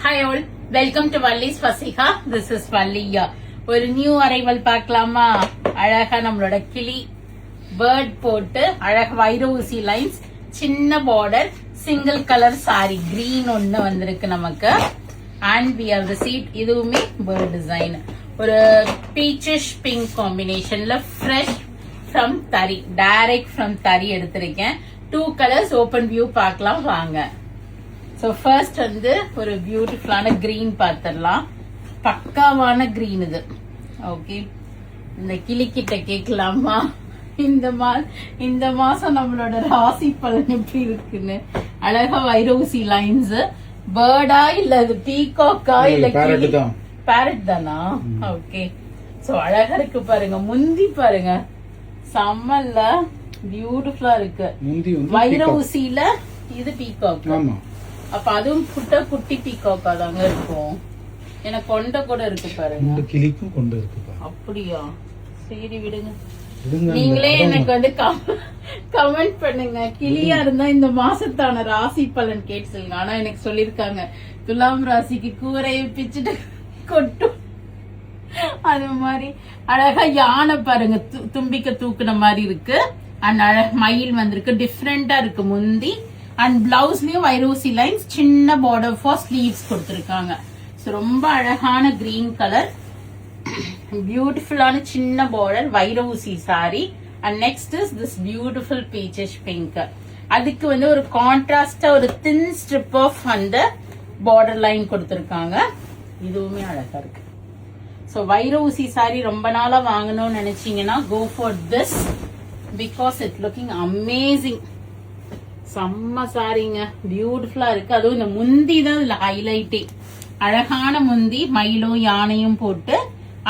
Hi all, welcome to Valli's Fasiha. This is Valliya. ஒரு new arrival பார்க்கலாமா? அழகா நம்மளோட கிளி பேர்ட் போட்டு அழகா வைர ஊசி லைன்ஸ், சின்ன border, single colour sorry green ஒன்னு வந்திருக்கு நமக்கு. அண்ட் we have received இதுவுமே பேர்ட் டிசைன். ஒரு பீச்சிஷ் பிங்க் காம்பினேஷன்ல ஃப்ரெஷ் ஃப்ரம் தரி, டைரக்ட் ஃப்ரம் தரி எடுத்திருக்கேன். 2 கலர்ஸ் ஓபன் வியூ பார்க்கலாம் வாங்க. சோ ஃபர்ஸ்ட் வந்து ஒரு பியூட்டிஃபுல்லான கிரீன் பார்த்திடலாம். பக்காவான கிரீன் இது. ஓகே, இந்த கிளிக்கிட்ட கேட்கலாமா இந்த மாசம் நம்மளோட ராசி பலன் எப்படி இருக்குன்னு. அழகா வைரோசி லைன்ஸ். பேர்டா இல்ல இது பீகாக்கா இல்ல பேரட் தானா? ஓகே, சோ அழகா இருக்கு பாருங்க. முந்தி பாருங்க, செம்மல்ல பியூட்டிஃபுல்லா இருக்கு. வைரோசியில இது பீகாக். அப்ப அதுவும் குட்டி பீகாக்கா தாங்க இருக்கும். எனக்கு கொண்ட கூட இருக்கு பாருங்க. கிளிக்கும் கொண்ட இருக்கு. அப்படியா? சரி விடுங்க. நீங்களே எனக்கு வந்து கமெண்ட் பண்ணுங்க. கிளியா இருந்தா இந்த மாசத்தான ராசி பலன் கேட்டு சொல்லுங்க. ஆனா எனக்கு சொல்லிருக்காங்க துலாம் ராசிக்கு கூரையை பிச்சுட்டு கொட்டும். அது மாதிரி அழகா யானை பாருங்க, தும்பிக்க தூக்குன மாதிரி இருக்கு. அண்ட் அழகா மயில் வந்திருக்கு, டிஃப்ரெண்டா இருக்கு முந்தி. அண்ட் பிளவுஸ்லயும் வைரோசி லைன்ஸ், சின்ன பார்டர் ஃபார் ஸ்லீவ்ஸ் கொடுத்திருக்காங்க. ரொம்ப அழகான கிரீன் கலர், பியூட்டிஃபுல்லான சின்ன பார்டர் வைரோசி sari. And next is this beautiful peachish pink. அதுக்கு வந்து ஒரு கான்ட்ராஸ்டா ஒரு தின் ஸ்ட்ரிப் ஆஃப் அந்த பார்டர் லைன் கொடுத்திருக்காங்க. இதுவுமே அழகா இருக்கு. சோ வைரோசி சாரி ரொம்ப நாளா வாங்கணும்னு நினைச்சீங்கன்னா go for this, because it looking amazing. செம்ம சாரிங்க, பியூட்டிஃபுல்லா இருக்கு. அதுவும் இந்த முந்தி தான் இதுல ஹைலைட்டே. அழகான முந்தி, மயிலும் யானையும் போட்டு.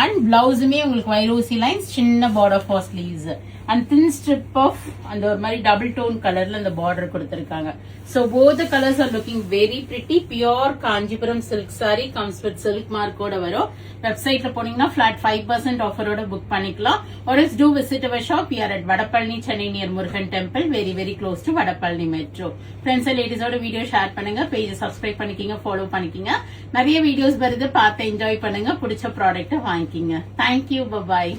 அண்ட் பிளவுஸுமே உங்களுக்கு வைரோசி லைன்ஸ், சின்ன border for sleeves. And thin strip of அந்த ஒரு மாதிரி டபுள் டோன் கலர்ல அந்த பார்டர் கொடுத்திருக்காங்க. So both the colors are looking very pretty. Pure Kanjipuram silk saree comes with silk mark ஓட வரும். வெப்சைட்ல போனீங்கன்னா flat 5% ஆஃபரோட புக் பண்ணிக்கலாம். Or else do visit our shop. We are at Vadapalni, Chennai near Murugan Temple, very close to Vadapalni Metro. Friends and ladies ஓட video share பண்ணுங்க, page subscribe பண்ணிக்கங்க, follow பண்ணிக்கங்க. நிறைய வீடியோஸ் வருது, பார்த்து என்ஜாய் பண்ணுங்க, பிடிச்ச ப்ராடக்ட்டை வாங்கிக்கங்க. Thank you, bye bye.